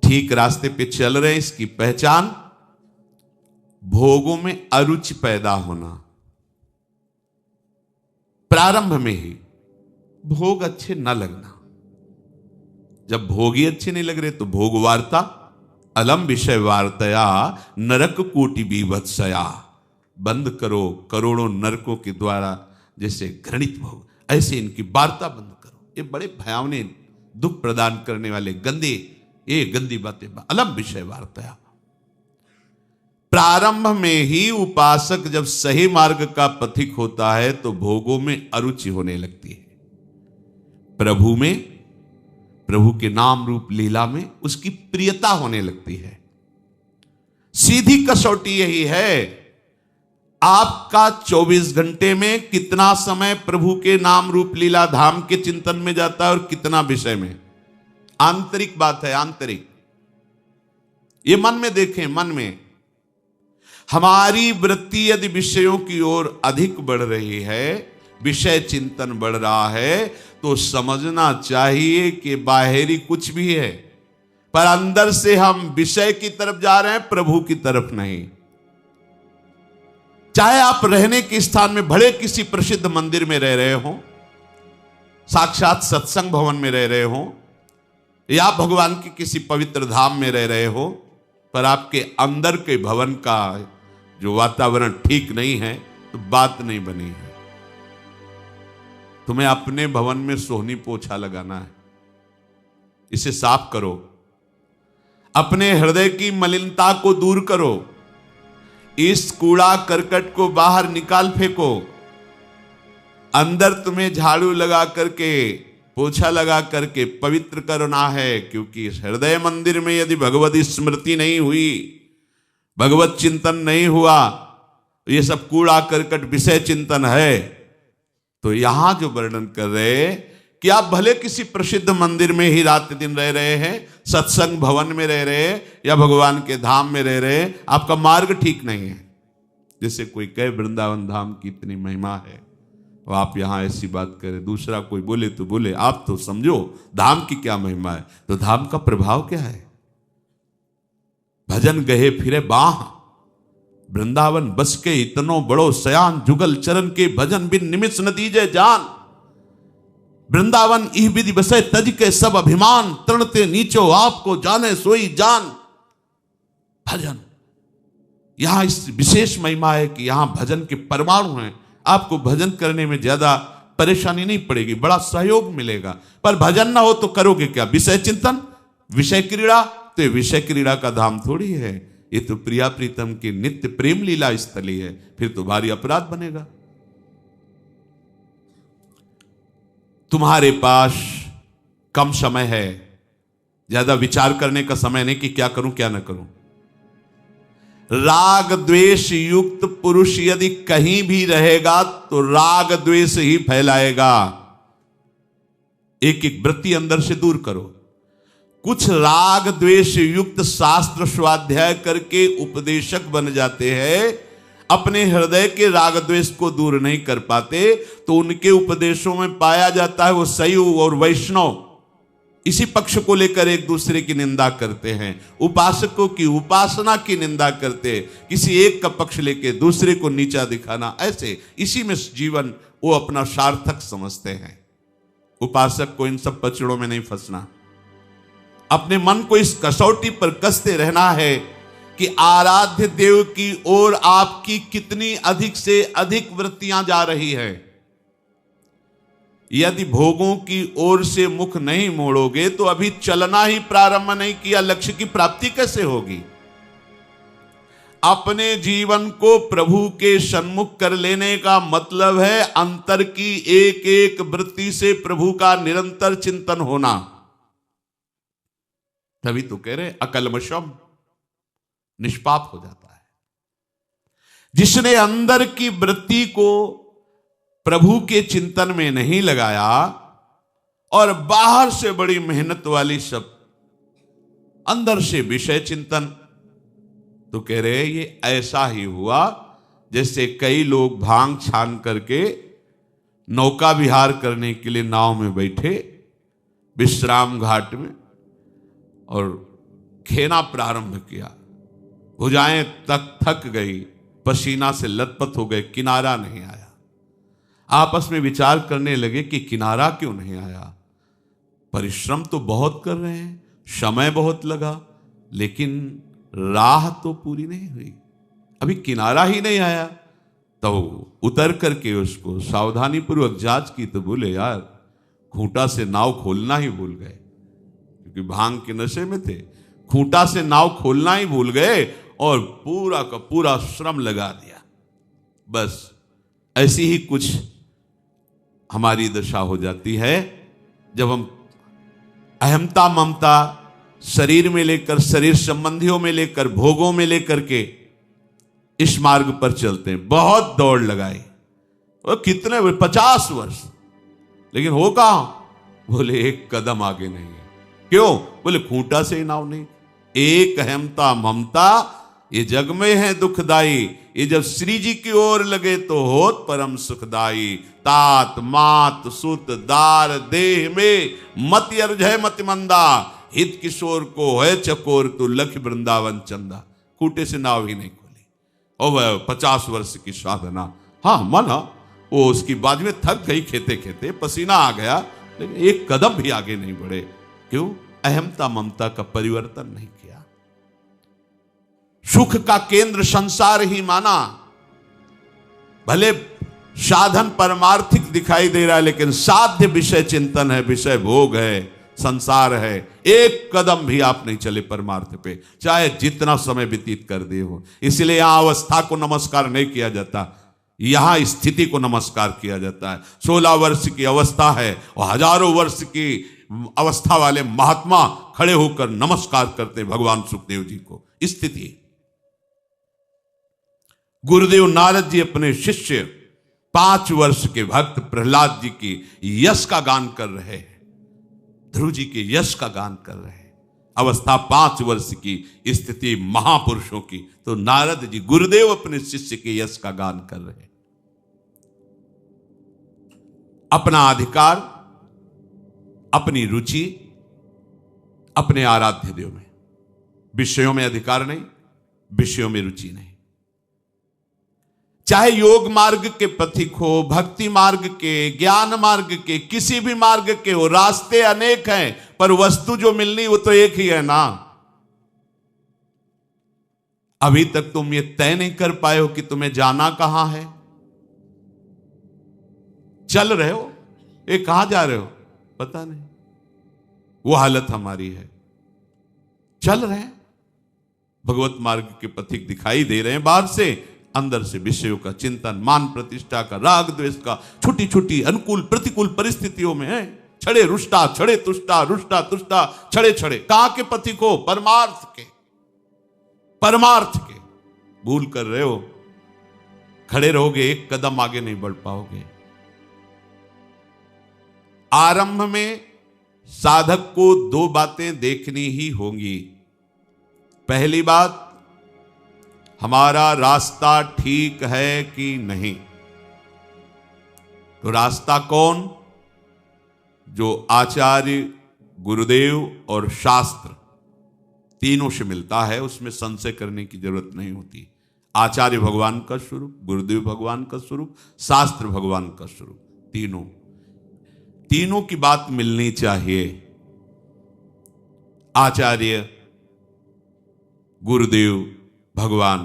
ठीक रास्ते पे चल रहे हैं। इसकी पहचान भोगों में अरुचि पैदा होना। प्रारंभ में ही भोग अच्छे न लगना। जब भोग ही अच्छे नहीं लग रहे तो भोग वार्ता अलम विषय वार्तया नरक कोटि बीभत्सया। बंद करो करोड़ों नरकों के द्वारा जैसे घृणित भोग, ऐसे इनकी वार्ता बंद करो। ये बड़े भयावने दुख प्रदान करने वाले गंदे, ये गंदी बातें अलम विषय वार्तया। प्रारंभ में ही उपासक जब सही मार्ग का पथिक होता है तो भोगों में अरुचि होने लगती है। प्रभु में, प्रभु के नाम रूप लीला में उसकी प्रियता होने लगती है। सीधी कसौटी यही है, आपका 24 घंटे में कितना समय प्रभु के नाम रूप लीला धाम के चिंतन में जाता है और कितना विषय में। आंतरिक बात है, आंतरिक। ये मन में देखें, मन में हमारी वृत्ति यदि विषयों की ओर अधिक बढ़ रही है, विषय चिंतन बढ़ रहा है, तो समझना चाहिए कि बाहरी कुछ भी है पर अंदर से हम विषय की तरफ जा रहे हैं, प्रभु की तरफ नहीं। चाहे आप रहने के स्थान में बड़े किसी प्रसिद्ध मंदिर में रह रहे हो, साक्षात सत्संग भवन में रह रहे हो, या भगवान के किसी पवित्र धाम में रह रहे हो, पर आपके अंदर के भवन का जो वातावरण ठीक नहीं है तो बात नहीं बनी है। तुम्हें अपने भवन में सोहनी पोछा लगाना है, इसे साफ करो। अपने हृदय की मलिनता को दूर करो। इस कूड़ा करकट को बाहर निकाल फेंको। अंदर तुम्हें झाड़ू लगा करके, पोछा लगा करके पवित्र करना है, क्योंकि हृदय मंदिर में यदि भगवत स्मृति नहीं हुई, भगवत चिंतन नहीं हुआ, ये सब कूड़ा करकट विषय चिंतन है, तो यहां जो वर्णन कर रहे कि आप भले किसी प्रसिद्ध मंदिर में ही रात दिन रह रहे हैं, सत्संग भवन में रह रहे हैं, या भगवान के धाम में रह रहे हैं, आपका मार्ग ठीक नहीं है। जैसे कोई कहे वृंदावन धाम की इतनी महिमा है, और आप यहां ऐसी बात करें, दूसरा कोई बोले तो बोले, आप तो समझो धाम की क्या महिमा है। तो धाम का प्रभाव क्या है? भजन गहे फिरे बाह, वृंदावन बस के इतनो बड़ो सयान, जुगल चरण के भजन बिन निमिष नतीजे जान। वृंदावन इह विधि बसे तज के सब अभिमान, तृणते नीचो आपको जाने सोई जान। भजन, यहां इस विशेष महिमा है कि यहां भजन के परमाणु हैं। आपको भजन करने में ज्यादा परेशानी नहीं पड़ेगी, बड़ा सहयोग मिलेगा। पर भजन ना हो तो करोगे क्या? विषय चिंतन, विषय क्रीड़ा। तो ये विषय क्रीड़ा का धाम थोड़ी है, ये तो प्रिया प्रीतम की नित्य प्रेम लीला स्थली है। फिर तो भारी अपराध बनेगा। तुम्हारे पास कम समय है, ज्यादा विचार करने का समय नहीं कि क्या करूं क्या ना करूं। राग द्वेष युक्त पुरुष यदि कहीं भी रहेगा तो राग द्वेष ही फैलाएगा। एक एक वृत्ति अंदर से दूर करो। कुछ राग द्वेष युक्त शास्त्र स्वाध्याय करके उपदेशक बन जाते हैं, अपने हृदय के राग द्वेष को दूर नहीं कर पाते, तो उनके उपदेशों में पाया जाता है वो शैव और वैष्णव इसी पक्ष को लेकर एक दूसरे की निंदा करते हैं, उपासकों की उपासना की निंदा करते, किसी एक का पक्ष लेके दूसरे को नीचा दिखाना, ऐसे इसी में जीवन वो अपना सार्थक समझते हैं। उपासक को इन सब पचड़ों में नहीं फंसना। अपने मन को इस कसौटी पर कसते रहना है कि आराध्य देव की ओर आपकी कितनी अधिक से अधिक वृत्तियां जा रही है। यदि भोगों की ओर से मुख नहीं मोड़ोगे तो अभी चलना ही प्रारंभ नहीं किया, लक्ष्य की प्राप्ति कैसे होगी? अपने जीवन को प्रभु के सन्मुख कर लेने का मतलब है अंतर की एक एक वृत्ति से प्रभु का निरंतर चिंतन होना। तभी तो कह रहे अकल्मषम, निष्पाप हो जाता है। जिसने अंदर की वृत्ति को प्रभु के चिंतन में नहीं लगाया और बाहर से बड़ी मेहनत वाली सब अंदर से विषय चिंतन, तो कह रहे ये ऐसा ही हुआ जैसे कई लोग भांग छान करके नौका विहार करने के लिए नाव में बैठे विश्राम घाट में, और खेना प्रारंभ किया। भुजाएं तक थक गई, पसीना से लथपथ हो गए, किनारा नहीं आया। आपस में विचार करने लगे कि किनारा क्यों नहीं आया। परिश्रम तो बहुत कर रहे हैं, समय बहुत लगा, लेकिन राह तो पूरी नहीं हुई, अभी किनारा ही नहीं आया। तो उतर करके उसको सावधानी पूर्वक जांच की तो बोले, यार खूंटा से नाव खोलना ही भूल गए, क्योंकि भांग के नशे में थे। खूंटा से नाव खोलना ही भूल गए और पूरा का पूरा श्रम लगा दिया। बस ऐसी ही कुछ हमारी दशा हो जाती है जब हम अहमता ममता शरीर में लेकर, शरीर संबंधियों में लेकर, भोगों में लेकर के इस मार्ग पर चलते हैं। बहुत दौड़ लगाई और कितने 50 वर्ष, लेकिन हो कहां? बोले एक कदम आगे नहीं है। क्यों? बोले खूंटा से ही नाव नहीं। एक अहमता ममता ये जग में है दुखदाई, ये जब श्री जी की ओर लगे तो होत परम सुखदाई। तात मात सुत दार देह में मति अर्जय मति मंदा, हित किशोर को है चकोर तू लख वृंदावन चंदा। खूंटे से नाव ही नहीं खोली और वह 50 वर्ष की साधना। हाँ माना वो उसकी बाद में थक गई, खेते खेते पसीना आ गया, लेकिन एक कदम भी आगे नहीं बढ़े। क्यों? अहमता ममता का परिवर्तन नहीं किया। सुख का केंद्र संसार ही माना। भले साधन परमार्थिक दिखाई दे रहा है, लेकिन साध्य विषय चिंतन है, विषय भोग है, संसार है। एक कदम भी आप नहीं चले परमार्थ पे, चाहे जितना समय व्यतीत कर दिए हो। इसलिए यहां अवस्था को नमस्कार नहीं किया जाता, यहां स्थिति को नमस्कार किया जाता है। 16 वर्ष की अवस्था है और हजारों वर्ष की अवस्था वाले महात्मा खड़े होकर नमस्कार करते भगवान सुखदेव जी को। स्थिति गुरुदेव नारद जी अपने शिष्य 5 वर्ष के भक्त प्रहलाद जी की यश का गान कर रहे हैं, ध्रुव जी के यश का गान कर रहे हैं। अवस्था 5 वर्ष की, स्थिति महापुरुषों की। तो नारद जी गुरुदेव अपने शिष्य के यश का गान कर रहे हैं। अपना अधिकार, अपनी रुचि, अपने आराध्य देव में, विषयों में अधिकार नहीं, विषयों में रुचि नहीं। चाहे योग मार्ग के पथिक हो, भक्ति मार्ग के, ज्ञान मार्ग के, किसी भी मार्ग के हो, रास्ते अनेक हैं, पर वस्तु जो मिलनी वो तो एक ही है ना। अभी तक तुम ये तय नहीं कर पाए हो कि तुम्हें जाना कहां है। चल रहे हो, ये कहां जा रहे हो पता नहीं। वो हालत हमारी है। चल रहे हैं, भगवत मार्ग के पथिक दिखाई दे रहे हैं बाहर से, अंदर से विषयों का चिंतन, मान प्रतिष्ठा का, राग द्वेष का, छोटी छोटी अनुकूल प्रतिकूल परिस्थितियों में है। छड़े रुष्टा, छड़े तुष्टा, रुष्टा तुष्टा, छड़े छड़े। कहां के पथिक हो? परमार्थ के, परमार्थ के। भूल कर रहे हो, खड़े रहोगे, एक कदम आगे नहीं बढ़ पाओगे। आरंभ में साधक को 2 बातें देखनी ही होंगी। पहली बात, हमारा रास्ता ठीक है कि नहीं। तो रास्ता कौन? जो आचार्य, गुरुदेव और शास्त्र तीनों से मिलता है, उसमें संशय करने की जरूरत नहीं होती। आचार्य भगवान का स्वरूप, गुरुदेव भगवान का स्वरूप, शास्त्र भगवान का स्वरूप, तीनों की बात मिलनी चाहिए। आचार्य, गुरुदेव, भगवान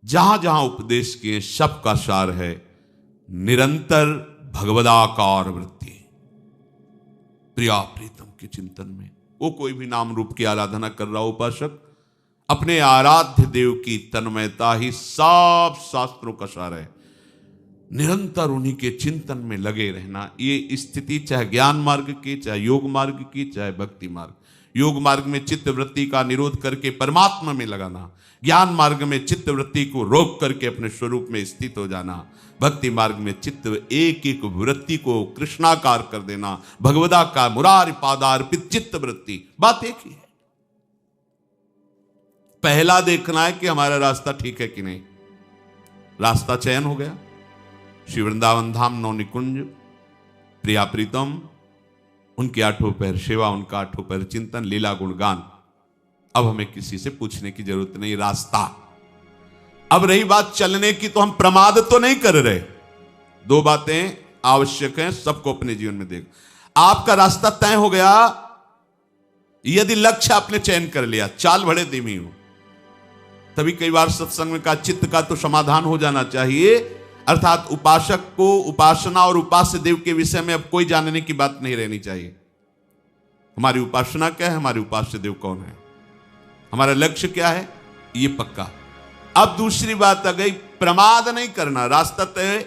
जहां जहां उपदेश किए सबका सार है निरंतर भगवदाकार वृत्ति, प्रिया प्रीतम के चिंतन में। वो कोई भी नाम रूप की आराधना कर रहा उपासक, अपने आराध्य देव की तन्मयता ही सब शास्त्रों का सार है। निरंतर उन्हीं के चिंतन में लगे रहना, ये स्थिति चाहे ज्ञान मार्ग की, चाहे योग मार्ग की, चाहे भक्ति मार्ग। योग मार्ग में चित्त वृत्ति का निरोध करके परमात्मा में लगाना, ज्ञान मार्ग में चित्त वृत्ति को रोक करके अपने स्वरूप में स्थित हो जाना, भक्ति मार्ग में चित्त एक एक वृत्ति को कृष्णाकार कर देना, भगवदा का मुरारी पादार्पित चित्त वृत्ति। बात एक ही है। पहला देखना है कि हमारा रास्ता ठीक है कि नहीं। रास्ता चयन हो गया, श्री वृंदावन धाम, नौ निकुंज, प्रिया प्रीतम, उनके 8 पैर सेवा, उनका 8 पैर चिंतन, लीला गुणगान, अब हमें किसी से पूछने की जरूरत नहीं, रास्ता। अब रही बात चलने की, तो हम प्रमाद तो नहीं कर रहे। दो बातें आवश्यक हैं सबको अपने जीवन में देख। आपका रास्ता तय हो गया, यदि लक्ष्य आपने चयन कर लिया, चाल बड़े धीमी हो। तभी कई बार सत्संग में कहा चित्त का तो समाधान हो जाना चाहिए, अर्थात उपासक को उपासना और उपास्य देव के विषय में अब कोई जानने की बात नहीं रहनी चाहिए। हमारी उपासना क्या है, हमारे उपास्य देव कौन है, हमारा लक्ष्य क्या है, ये पक्का। अब दूसरी बात आ गई, प्रमाद नहीं करना। रास्ता तय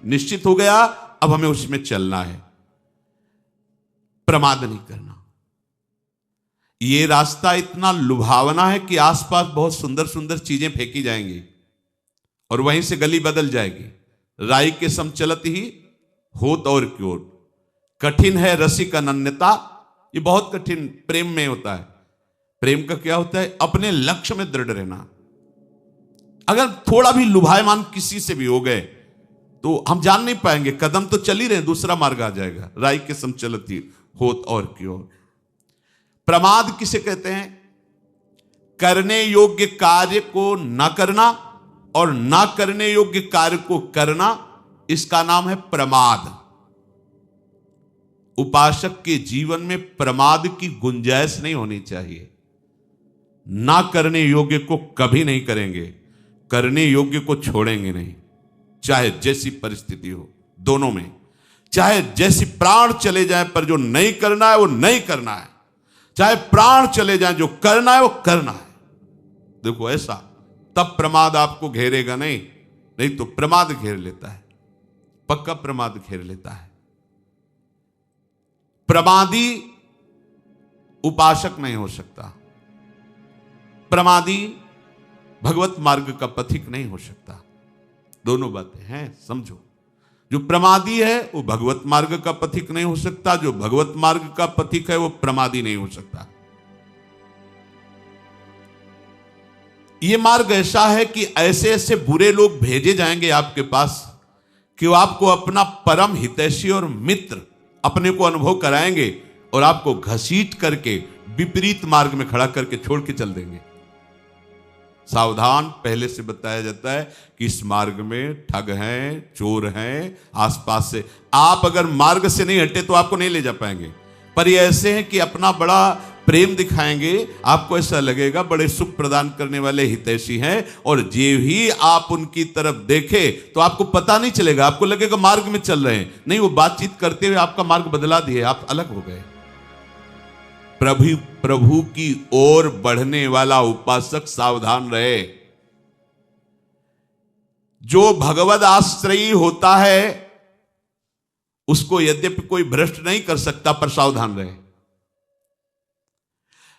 निश्चित हो गया, अब हमें उसमें चलना है, प्रमाद नहीं करना। ये रास्ता इतना लुभावना है कि आसपास बहुत सुंदर सुंदर चीजें फेंकी जाएंगी और वहीं से गली बदल जाएगी। राई के सम चलत ही होत और क्यों, कठिन है रसिक अनन्यता। ये बहुत कठिन प्रेम में होता है। प्रेम का क्या होता है, अपने लक्ष्य में दृढ़ रहना। अगर थोड़ा भी लुभायमान किसी से भी हो गए तो हम जान नहीं पाएंगे, कदम तो चल ही रहे, दूसरा मार्ग आ जाएगा। राई के सम चलत ही होत और क्यों। प्रमाद किसे कहते हैं, करने योग्य कार्य को न करना और ना करने योग्य कार्य को करना, इसका नाम है प्रमाद। उपासक के जीवन में प्रमाद की गुंजाइश नहीं होनी चाहिए। ना करने योग्य को कभी नहीं करेंगे, करने योग्य को छोड़ेंगे नहीं, चाहे जैसी परिस्थिति हो। दोनों में चाहे जैसी प्राण चले जाए, पर जो नहीं करना है वो नहीं करना है। चाहे प्राण चले जाए, जो करना है वो करना है। देखो ऐसा, तब प्रमाद आपको घेरेगा नहीं, नहीं तो प्रमाद घेर लेता है, पक्का प्रमाद घेर लेता है। प्रमादी उपासक नहीं हो सकता, प्रमादी भगवत मार्ग का पथिक नहीं हो सकता। दोनों बातें हैं, समझो। जो प्रमादी है वो भगवत मार्ग का पथिक नहीं हो सकता, जो भगवत मार्ग का पथिक है वो प्रमादी नहीं हो सकता। ये मार्ग ऐसा है कि ऐसे ऐसे बुरे लोग भेजे जाएंगे आपके पास कि वो आपको अपना परम हितैषी और मित्र अपने को अनुभव कराएंगे और आपको घसीट करके विपरीत मार्ग में खड़ा करके छोड़ के चल देंगे। सावधान, पहले से बताया जाता है कि इस मार्ग में ठग हैं, चोर हैं, आसपास से। आप अगर मार्ग से नहीं हटे तो आपको नहीं ले जा पाएंगे। पर ये ऐसे हैं कि अपना बड़ा प्रेम दिखाएंगे, आपको ऐसा लगेगा बड़े सुख प्रदान करने वाले हितैषी हैं, और जे ही आप उनकी तरफ देखें तो आपको पता नहीं चलेगा, आपको लगेगा मार्ग में चल रहे हैं। नहीं, वो बातचीत करते हुए आपका मार्ग बदला दिए, आप अलग हो गए। प्रभु की ओर बढ़ने वाला उपासक सावधान रहे। जो भगवद आश्रयी होता है उसको यद्यपि कोई भ्रष्ट नहीं कर सकता, पर सावधान रहे।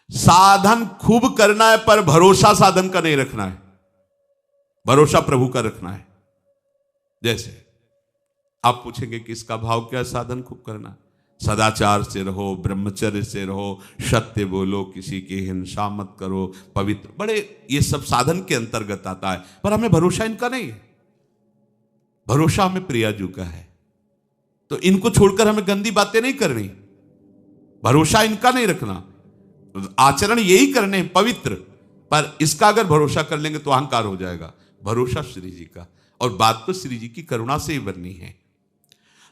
साधन खूब करना है, पर भरोसा साधन का नहीं रखना है, भरोसा प्रभु का रखना है। जैसे आप पूछेंगे कि इसका भाव क्या है, साधन खूब करना, सदाचार से रहो, ब्रह्मचर्य से रहो, सत्य बोलो, किसी की हिंसा मत करो, पवित्र, बड़े ये सब साधन के अंतर्गत आता है। पर हमें भरोसा इनका नहीं है, भरोसा हमें प्रियाजू का है। तो इनको छोड़कर हमें गंदी बातें नहीं करनी, भरोसा इनका नहीं रखना, आचरण यही करने पवित्र। पर इसका अगर भरोसा कर लेंगे तो अहंकार हो जाएगा। भरोसा श्री जी का, और बात तो श्री जी की करुणा से ही बननी है।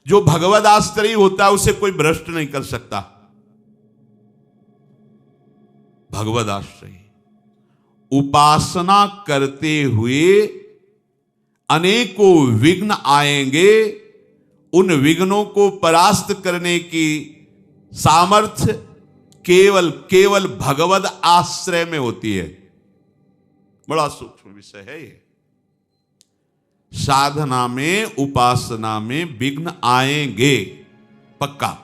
जो भगवद आश्रयी होता है उसे कोई भ्रष्ट नहीं कर सकता। भगवद आश्रयी उपासना करते हुए अनेकों विघ्न आएंगे, उन विघ्नों को परास्त करने की सामर्थ्य केवल भगवद आश्रय में होती है। बड़ा सूक्ष्म विषय है ये। साधना में, उपासना में विघ्न आएंगे पक्का।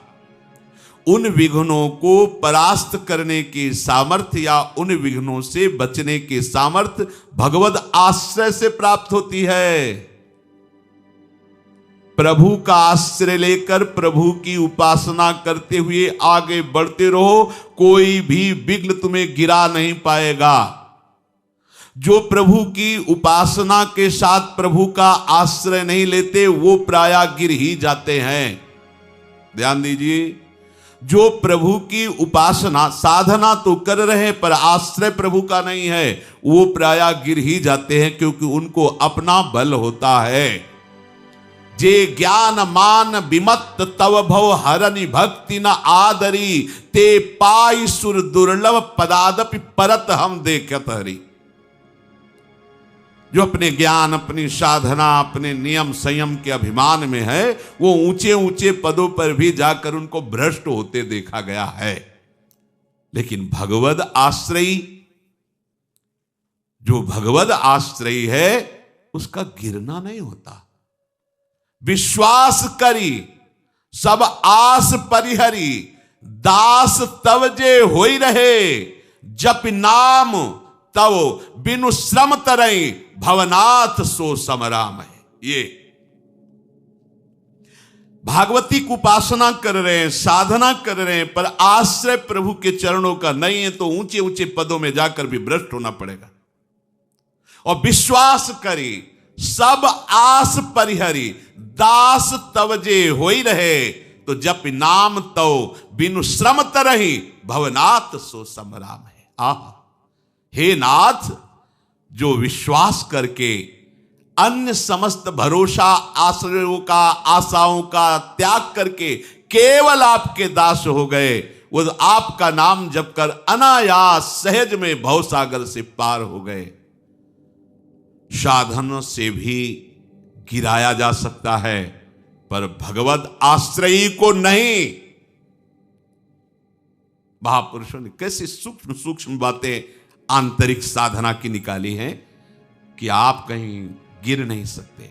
उन विघ्नों को परास्त करने की सामर्थ्य या उन विघ्नों से बचने की सामर्थ्य भगवद आश्रय से प्राप्त होती है। प्रभु का आश्रय लेकर प्रभु की उपासना करते हुए आगे बढ़ते रहो, कोई भी विघ्न तुम्हें गिरा नहीं पाएगा। जो प्रभु की उपासना के साथ प्रभु का आश्रय नहीं लेते वो प्रायः गिर ही जाते हैं। ध्यान दीजिए, जो प्रभु की उपासना साधना तो कर रहे हैं पर आश्रय प्रभु का नहीं है, वो प्रायः गिर ही जाते हैं, क्योंकि उनको अपना बल होता है। जे ज्ञान मान विमत्त तव भव हरनि भक्ति न आदरी, ते पाई सुर दुर्लभ पदादपि परत हम देखत हरि। जो अपने ज्ञान, अपनी साधना, अपने नियम संयम के अभिमान में है, वो ऊंचे ऊंचे पदों पर भी जाकर उनको भ्रष्ट होते देखा गया है। लेकिन भगवद आश्रयी, जो भगवद आश्रयी है, उसका गिरना नहीं होता। विश्वास करी सब आस परिहरी, दास तव जे होई रहे, जप नाम तव बिनु श्रम तरई, भवनाथ सो समराम है। ये भागवती की उपासना कर रहे हैं, साधना कर रहे हैं, पर आश्रय प्रभु के चरणों का नहीं है, तो ऊंचे ऊंचे पदों में जाकर भी भ्रष्ट होना पड़ेगा। और विश्वास करी सब आस परिहरी, दास तवजे होई रहे, तो जप नाम तव बिनु श्रम तरही, भवनाथ सो समराम है। आह, हे नाथ, जो विश्वास करके अन्य समस्त भरोसा आश्रयों का, आशाओं का त्याग करके केवल आपके दास हो गए, वो आपका नाम जप कर अनायास सहज में भवसागर से पार हो गए। साधन से भी गिराया जा सकता है, पर भगवत आश्रयी को नहीं। महापुरुषों ने कैसी सूक्ष्म सूक्ष्म बातें आंतरिक साधना की निकाली हैं कि आप कहीं गिर नहीं सकते।